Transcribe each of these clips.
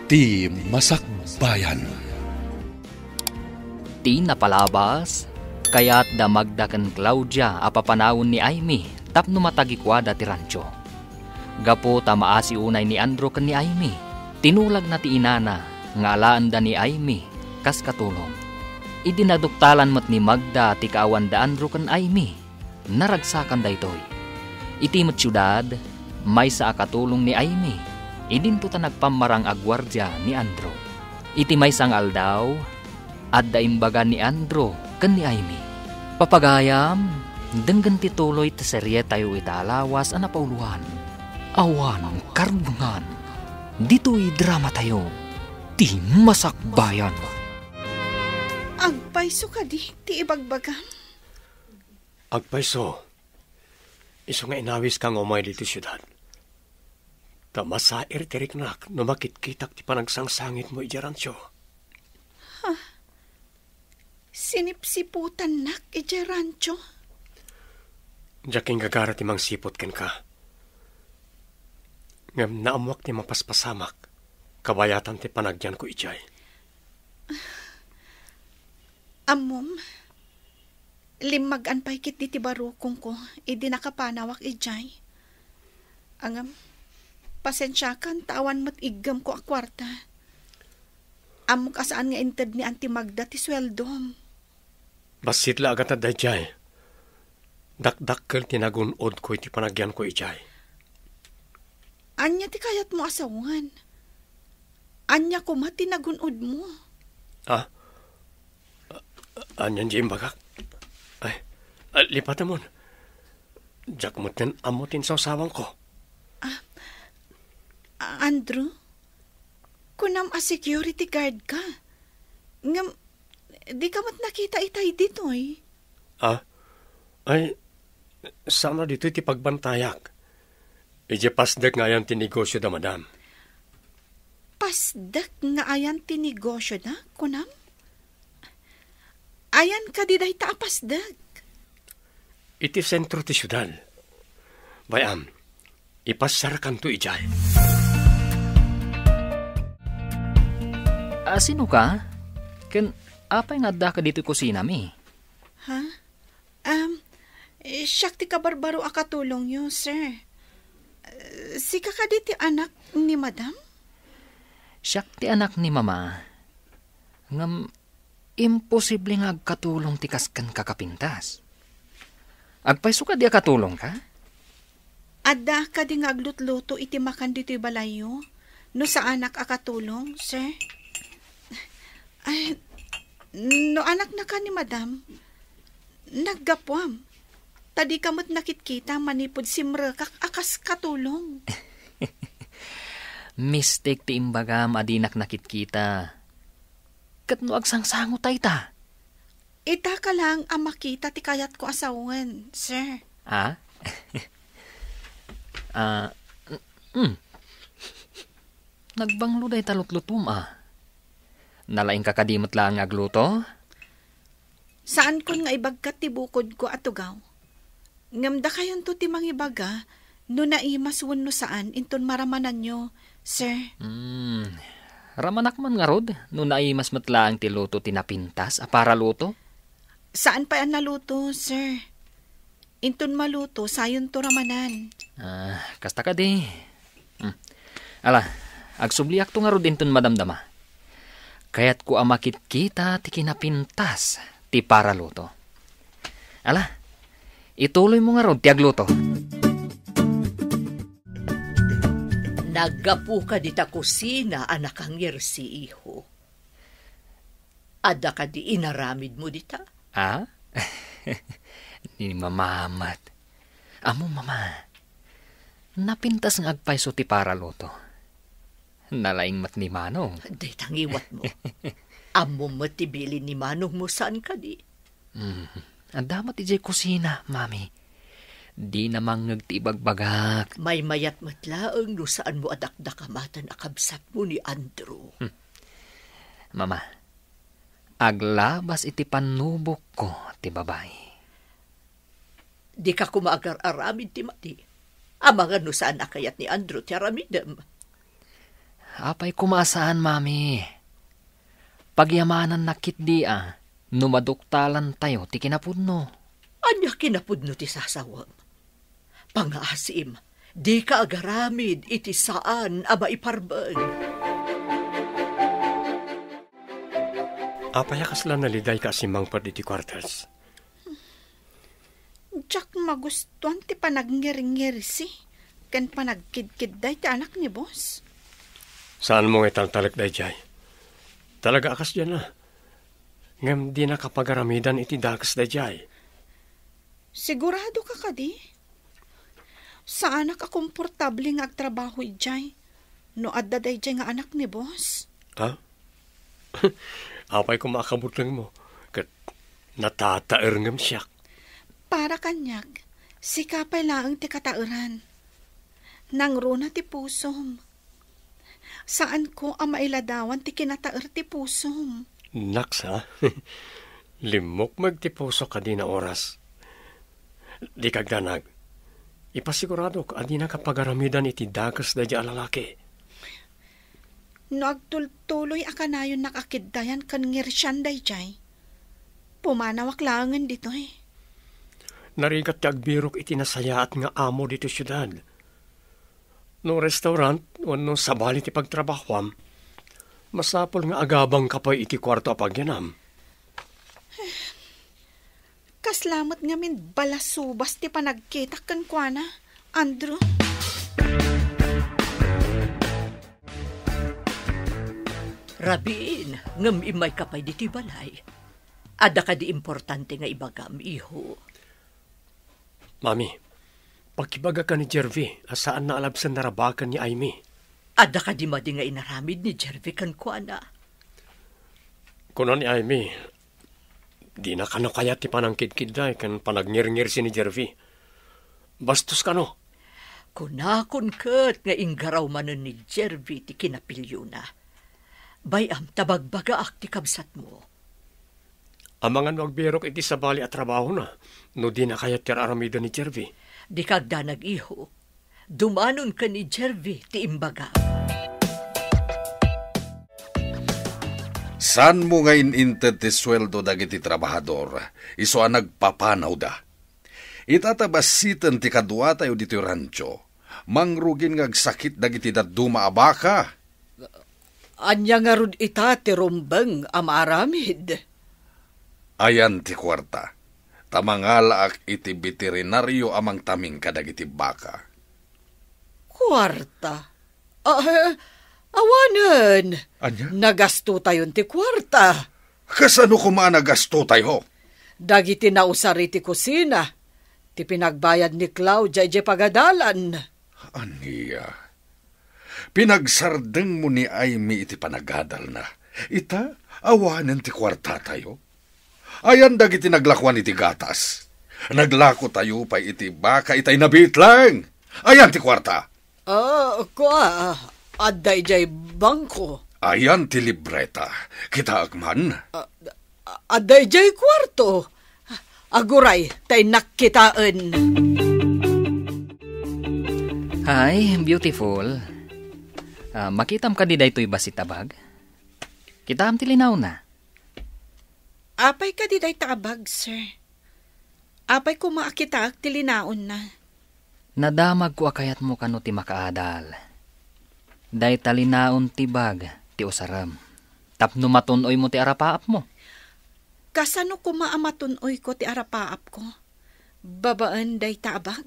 Ti Masakbayan. Ti napalabas, kaya't damagda kan Claudia apapanawon ni Aimee tapno matagikwada ti rancho. Gapo tamaasi unay ni Andrew kan ni Aimee, tinulag na ti inana, nga alaan da ni Aimee, kas katulong. Idinaduktalan mat ni Magda ti kaawan da Andrew kan Aimee, naragsakan da itoy. Iti mat syudad, may sa akatulong ni Aimee, idinto ta nagpamarang agwardya ni Andrew. Iti may sang aldaw, adda imbaga ni Andrew ken ni Aimee. Papagayam, denggan ti tuloy ti serye tayo italawas ana pauluhan. Awan ang karbungan. Dito'y drama tayo. Ti Masakbayan. Agpayso ka di, ti ibagbagam. Agpayso, iso nga inawis kang umay dito syudad. Tamasair tiriknak no makitkitak ti panagsangsangit mo ijaransyo. Sinipsiputan nak ijaransyo. Jaking gagara ti mang sipot ken ka. Ngam naamwak ti mapaspasamak, kabayatan ti panagyan ko ijay. Amom, limagan pa'y kit di ti barukong ko, idi nakapanawak ijay. Angam, pasensyakan, tawan mo't igam ko akwarta. Amok asaan nga inted ni Auntie Magda ti sweldom. Basitla agad na dayjay. Dakdakkel tinagunod ko iti panagyan ko ijay. Anya ti kayat mo asawan. Anya ko mati nagunod mo. Anyan di imbagak. Ay, lipatan mo. Jak mo ten amutin sa usawang ko. Andrew, kunam a security guard ka. Ngam, di ka mat nakita itay dito eh. Ay, sana dito iti pagbantayak. Ije pasdek nga yan tinegosyo da madam. Pasdak nga ayan tinegosyo da, kunam? Ayan ka di dahi taapasdag. Iti sentro ti syudad. Bayam, ipasarakan to ijay. Sino ka? Ken, apay nga da ka dito kusina mi? Ha? Siyak ti kabarbaro akatulong yun, sir. Si kakaditi anak ni madam? Siyak ti anak ni mama. Ngam, imposible nga agkatulong ti kaskan kakapintas. Agpayso ka di akatulong ka? Adda ka di nga aglutluto iti makan dito'y balayo? No sa anak akatulong, sir? Ay, no anak na ka ni madam, naggapwam. Tadi kamot nakitkita manipod simrekak akas katulong. Mistake ti imbagam adinak nakitkita. Kat no agsangsango tay ta. Ita ka lang ang makita ti kayat ko asawan, sir. Nagbanglo day talutlutum Nalaing kakadimot lang agluto? Saan kun nga ibagkat ti bukod ko atugaw? Ngamda kayon to ti mangibaga, no naimas no saan, inton maramanan nyo, sir. Ramanak man nga rod, no naimas matlaang ti luto tinapintas, para luto? Saan pa yan naluto, sir? Inton maluto, sayon to ramanan. Kasta ka di. Ala, agsubliak to nga rod inton madamdama. Kaya't ko amakit kita ti kinapintas ti para luto. Ala, ituloy mo nga rod ti agluto. Naggapu ka di ta kusina, anak ang yersi iho. Ada ka di inaramid mo di ta? Ni mamamat. Amo mama, napintas ng agpayso ti para luto. Nalaing mat ni Manong. Day tangiwat mo. Amo matibili ni Manong mo saan ka di? Ang damat ijay kusina, mami. Di namang nagtibagbagak. May mayat matlaang no saan mo adakdakamatan akabsat mo ni Andrew. Mama, aglabas iti panubok ko ti babae. Di ka kumaagar-aramid ti mati. Amangan no saan nakayat ni Andrew ti aramidem. Apay kumasaan, mami. Pagyamanan nakit di numaduktalan tayo ti kinapudno. Anya kinapudno ti sasawam. Pangaasim, di ka agaramid iti saan ama iparbeng. Apaya kasla naliday ka asimang pa diti kwartas. Jack magustuhan ti panagngiri-ngiri si. Kan panagkid-kid day ti anak ni boss. Saan mo italtalak day jay? Talaga akas dyan na. Ngam di na kapagaramidan iti dakas day jay. Sigurado ka kadi? Sa anak a komportable nga agtrabaho jay. No adda day jay nga anak ni boss. Ha? Apay ko makabutlang mo. Kat natataer ngam siyak. Para kanyak, si kapay laang ti katauran. Nangruna ti pusom. Saan ko ang mailadawan ti kinataer ti pusom? Naks ha? Limok magtipuso ka di na oras. Di kagdanag. Ipasigurado ka di na kapagaramidan iti dagas da di alalaki. No agtultuloy akanayon nakakiddayan kan ngirsyan day jay. Pumanawak langan dito eh. Narigat ti agbirok iti nasayaat nga amo dito syudad. No restaurant, no sabali ti pagtrabahwam, masapol nga agabang kapay iti kwarto apagyanam. Kaslamot nga min balasubas ti panagkitak kan kuana, Andrew. Rabiin, ngam imay kapay diti balay. Ada ka di importante nga ibagam, iho. Mami, pagkibaga ka ni Jervy, asaan na alabsan narabakan ni Aimee? Ada ka di madi nga inaramid ni Jervy kan kuana. Kuno ni Aimee, di na kano kaya ti panangkid-kid day kan panagnir-ngir si ni Jervy. Bastos ka no? Kunakon kat nga inggaraw manon ni Jervy ti kinapilyo na. Bayam tabagbaga ak ti kabsat mo. Ang mga nagbirok iti sabali at trabaho na, no di na kaya ti aramida ni Jervy. Di kagda nag-iho, dumanon ka ni Jervy ti imbaga. San mo nga ininted ti sweldo dagiti trabahador, iso ang nagpapanaw da. Itatabasitan ti kadwa tayo dito rancho, mangrugin ngagsakit dagiti daduma abaka. Anya nga rod ita ti rumbeng amaramid. Ayan ti kwarta, tamangalaak iti veterinaryo amang taming kadagiti baka. Kwarta? Awanan. Anya? Nagasto tayon ti kwarta. Kasano kumanagasto tayo? Dagiti nausari ti kusina. Ti pinagbayad ni Claudia ije pagadalan. Aniya, pinagsardeng mo ni Aimee iti panagadal na. Ita, awanan ti kwarta tayo. Ayan dagiti naglakwan iti gatas. Naglako tayo pa iti baka itay nabitlang. Ayan ti kwarta. Adday jay bangko. Ayan ti libreta. Kita agman. Adday jay kwarto. Aguray, tay nakkitaan. Hi, beautiful. Makitam ka di daytoy basitabag? Kitam ti linaw na. Apay ka di day tabag, sir. Apay ko maakita ti linaon na. Nadamag ko akayat mo kano ti makaadal. Day talinaon ti bag ti usaram. Tapno matunoy mo ti arapaap mo. Kasano ko maamatunoy ko ti arapaap ko? Babaan day tabag?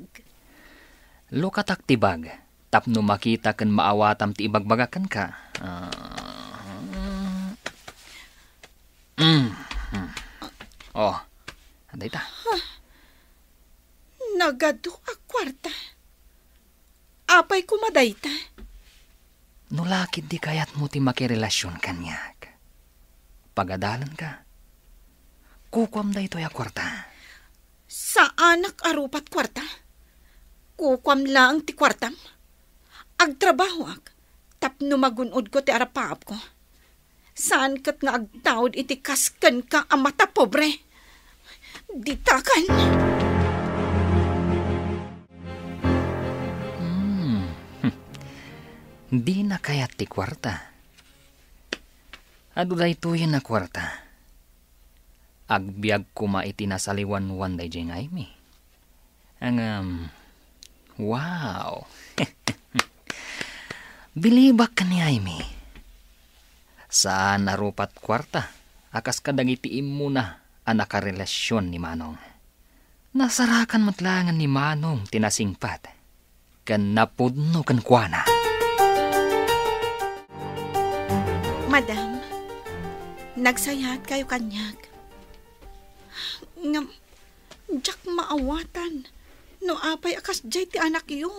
Lukatak ti bag. Tapno makita kan maawatam ti ibagbagakan ka. Oh, anday ta. Nagado a kwarta. Apay kumaday ta. Nulakid di kayat mo ti makirelasyon kanyak. Pagadalan ka. Kukwam da ito ya kwarta. Sa anak arupat kwarta? Kukwam lang ti kwartam? Agtrabaho ak. Tapno magunod ko ti arapaap ko. Saan kat nga agtawad iti kaskan ka ang mata pobre? Ditakan. Di na kayat ti kwarta. Adu da ito yan na kwarta. Agbiag kuma iti nasaliwan-wan day jeng Aimee. Wow. Bilibak ka ni Aimee. Saan narupat kwarta? Akas kadagitiim mo na anak karelasyon ni Manong. Nasarakan matlangan ni Manong tinasingpat. Kan napudno kan kuana. Madam, nagsayat kayo kanyag. Jak maawatan. No apay akas jay ti anak yo.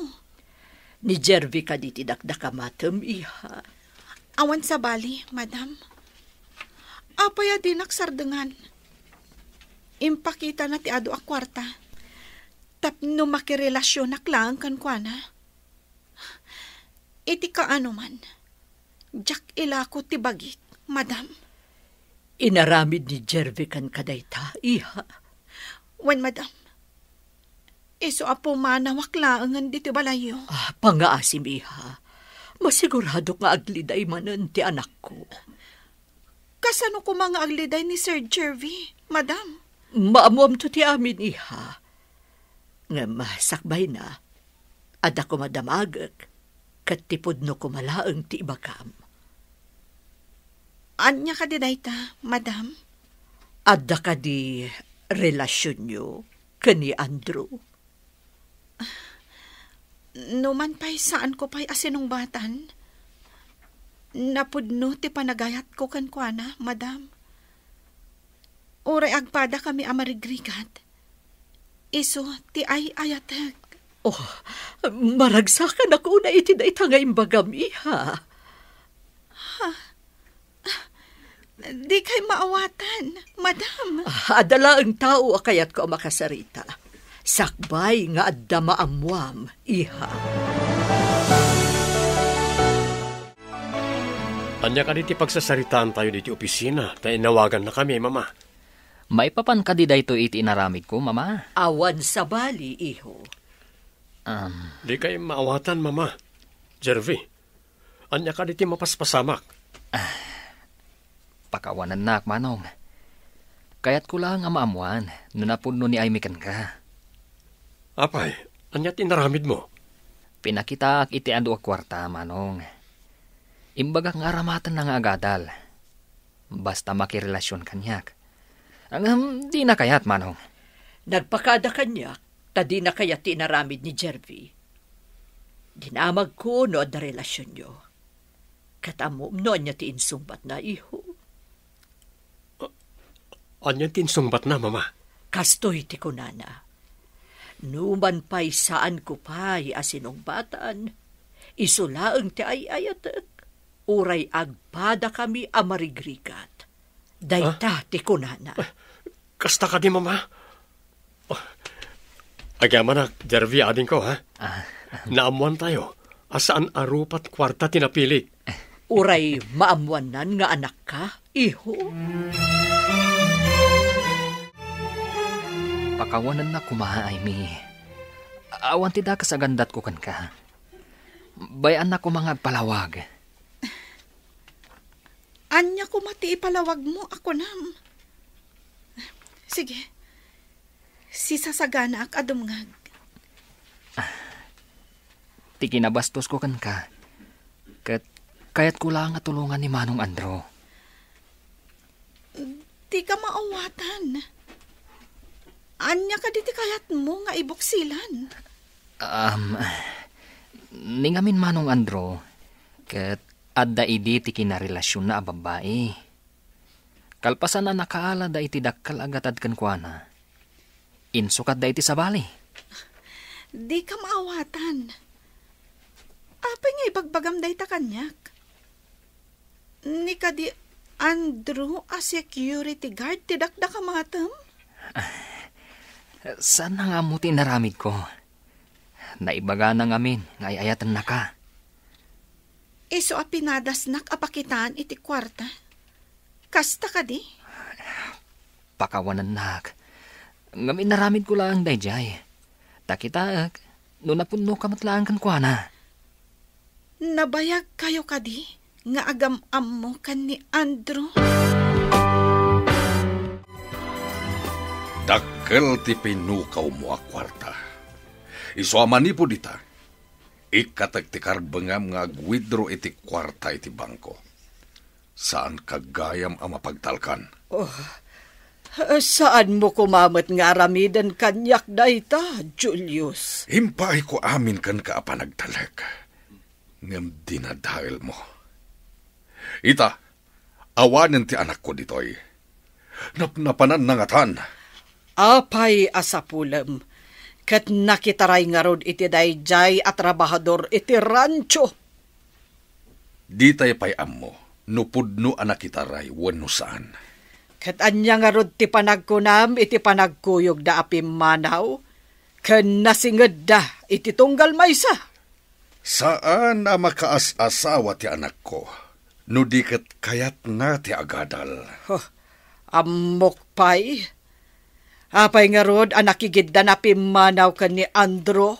Ni Jervy ka di tidakdakamatem, iha. Awan sa bali, madam. Apay din nagsardengan. Impakita na ti ado a kwarta. Tapno makirelasyon naklang kan kuana. Iti kaano man. Jak ilako ti bagit, madam. Inaramid ni Jervy kan kadayta, iha. Wen, madam. Iso apo manawak laangan dito balayo. Pangaasim, iha. Masigurado nga agliday manan ti anak ko. Kasano ko mga agliday ni Sir Jervy, madam? Maamuam to ti amin, iha. Nga masakbay na, ada ko madamagag, katipod no kumalaang ti ibagam. Anya ka di dayta, madam? Ada ka di relasyon nyo kani Andrew? Numan pa'y saan ko pa'y asinungbatan. Napudno ti panagayat ko kan kuana, madam. Uray agpada kami amarigrigat. Iso ti ay ayatag. Oh, maragsakan ako na iti da itangay imbagam, iha. Di kay maawatan, madam. Adala ang tao akayat ko makasarita. Sakbay nga adda maamuam, iha. Anya ka diti pagsasaritaan tayo diti opisina. Tayo nawagan na kami, mama. May papan ka di dayto iti inaramid ko, mama. Awan sa bali, iho. Di kayo maawatan, mama. Jervy, anya ka diti mapaspasamak. Pakawanan na, Manong. Kaya't ko lang ang maamuan, napunno ni Aimee kan ka. Apay, anya tinaramid mo? Pinakita ak iti ando a kwarta, Manong. Imbagak nga aramatan na nga agadal. Basta makirelasyon kanyak. Di na kayat, Manong. Nagpakada kanyak, tadi na kaya tinaramid ni Jervy. Dinamag ko no da relasyon nyo. Katamom no anya ti insumbat na, iho. Anya tinsungbat na, mama? Kastoy ti kunana. Numan pa'y saan ko pa'y asinungbatan. Isulaang ti ay ayatek. Uray agpada kami amarigrigat. Dayta ti kunana. Kasta ka di, mama? Agyaman na, Jervy, ading ko, ha? Naamuan tayo. Asaan arupat kwarta tinapili? Uray maamuanan nga anak ka, iho. Pakawanan na kumaha, Aimee. Awan ti da kasagandat ko kan ka. Bayan na ko mga agpalawag. Anya ko mati ipalawag mo ako nam. Sige. Sisasagana ak adumngag. Ti kinabastos ko kan ka. Kaya't ko lang tulungan ni Manong Andrew. Di ka maawatan. Anya ka diti kayat mo nga ibuksilan. Ningamin Manong Andrew, kat adda idi ti kinarelasyon na babae. Kalpasan na nakaala da iti dakkal agatad kan kuana. Insukat da iti sabali. Di ka maawatan. Apay nga ibagbagam da ita kanyak. Ni ka di Andrew a security guard ti dakda ka matam? Saan na nga mo tinaramid ko? Naibaga na ngamin, ngayayatan na ka. Iso a pinadasnak apakitaan iti kwarta. Kasta ka di? Pakawanan nak. Ngamin naramid ko lang dayjay. Takita, no napuno ka matlaan kan kuana. nabayag kayo kadi nga agam-am mo kan ni Andrew. Dakkel ti pinukaw mo a kwarta. Isuaman ni po dita. Ikatag ti karbengam nga agwidro iti kwarta iti bangko. Saan kagayam ang mapagtalkan? Saan mo kumamat nga aramidan kanyak dayta, Julius? Himpay ko amin kan kaapanagtalag. Ngam dinadahil mo. Ita, awanin ti anak ko ditoy. Napnapanan nangatan. Apay asapulam, kat nakitaray nga rod iti dayjay at trabahador iti rancho. Ditay pay ammo, nupudno anak kitaray wenno saan. Kat anya nga rod ti panagkunam iti panagkuyog da apim manaw, ken nasinged da iti tunggal maysa. Saan na makaas-asawa ti anak ko? No diket kayat nga ti agadal. Amok pay. Apay nga rod anakigid da na pimanaw ka ni Andrew.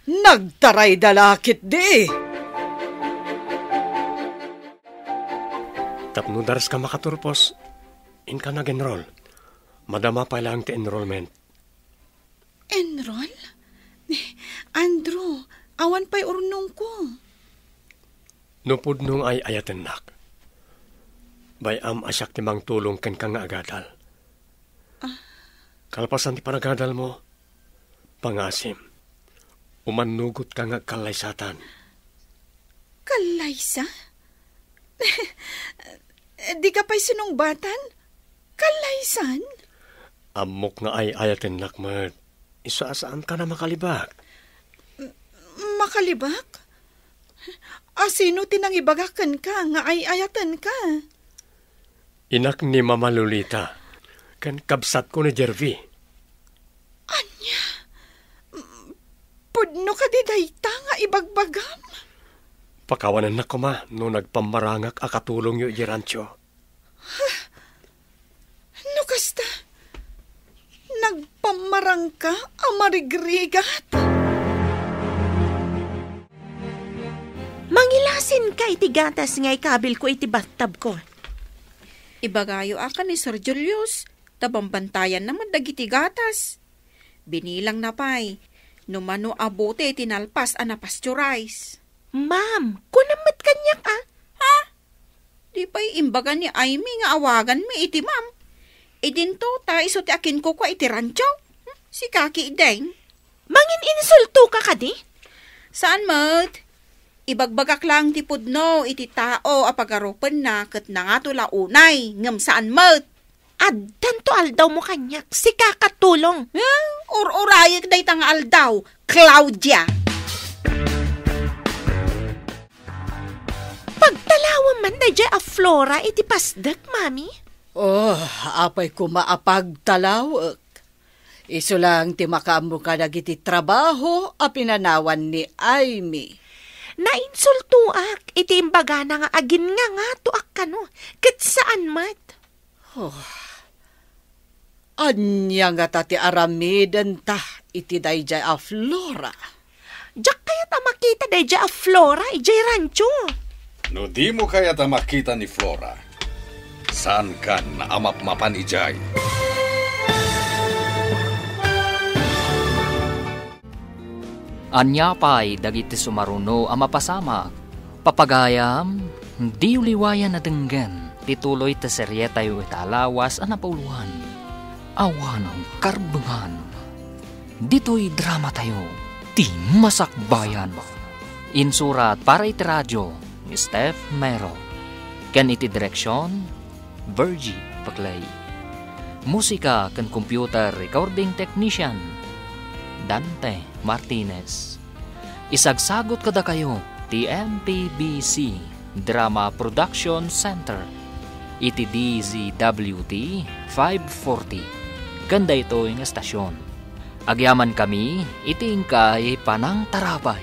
Nagtaray dalakit di. Tapno daras ka makaturpos, in ka nag-enroll. Madama pa lang ti enrollment. Enroll? Andrew, awan pa'y urnong ko. Nupod nung ay ayaten nak. Bayam asyak timang tulong ken ka nga agadal. Kalpasan ti panagadal mo, pangasim, umanugot ka nga kalaysatan. Kalaysa? Di ka pa'y sinungbatan? Kalaysan? Amok nga ay ayaten nakmat. Isaasaan ka na makalibak? Makalibak? Sino tinangibagakan ka nga ay ayatan ka? Inak ni Mama Lolita, kan kabsat ko ni Jervy. Anya? Pudno ka di dayta nga ibagbagam? Pakawanan na ko ma, no nagpamarangak akatulong yu irancho. No kasta? Nagpamarang ka amarigrigat? Mangilasin ka iti gatas nga ikabil ko iti bathtub ko. Ibagayo akan ni Sir Julius, tabambantayan naman dagiti gatas. Binilang na pa'y, numano abote tinalpas a napasteurize. Ma'am, kunamat kanyak Ha? Di pa'y imbaga ni Amy nga awagan mi iti ma'am. Idinto ta iso ti akin ko kwa iti rancho. Si kaki ideng. Mangin insulto ka kadi? Saan mat? Ibagbagak lang ti pudno iti tao apagarupan na ket nangatula unay ngem saan mat. Addan to aldaw mo kanyak, si kakatulong. Urayag day tang aldaw, Claudia. Pagtalawan man na dya a Flora iti pasdak, mami. Apay kumaapagtalawak. Iso lang ti makaambo ka dagiti trabaho a pinanawan ni Amy. Nainsultuak, iti imbaga na nga agin nga tuak ka no. Kat saan mat? Anya nga tati aramidan ta iti dayjay a Flora. Diyak kaya ta makita dayjay a Flora ijay rancho. No di mo kaya ta makita ni Flora. Saan ka naamap-mapan ijay? Anya pa'y dagiti sumaruno ang mapasama. Papagayam, di uliwayan na denggan, tituloy ta serye tayo italawas ang napauluhan. Awanang karbengan. Dito'y drama tayo, ti masakbayan. Insurat para iti radyo, ni Steph Mero. Ken iti direksyon, Virgie Paclay. Musika ken computer recording technician, Dante Martinez. Isagsagot kada kayo ti MPBC Drama Production Center iti DZWT 540 kanda ito yung estasyon. Agyaman kami iti ingkay panang tarapay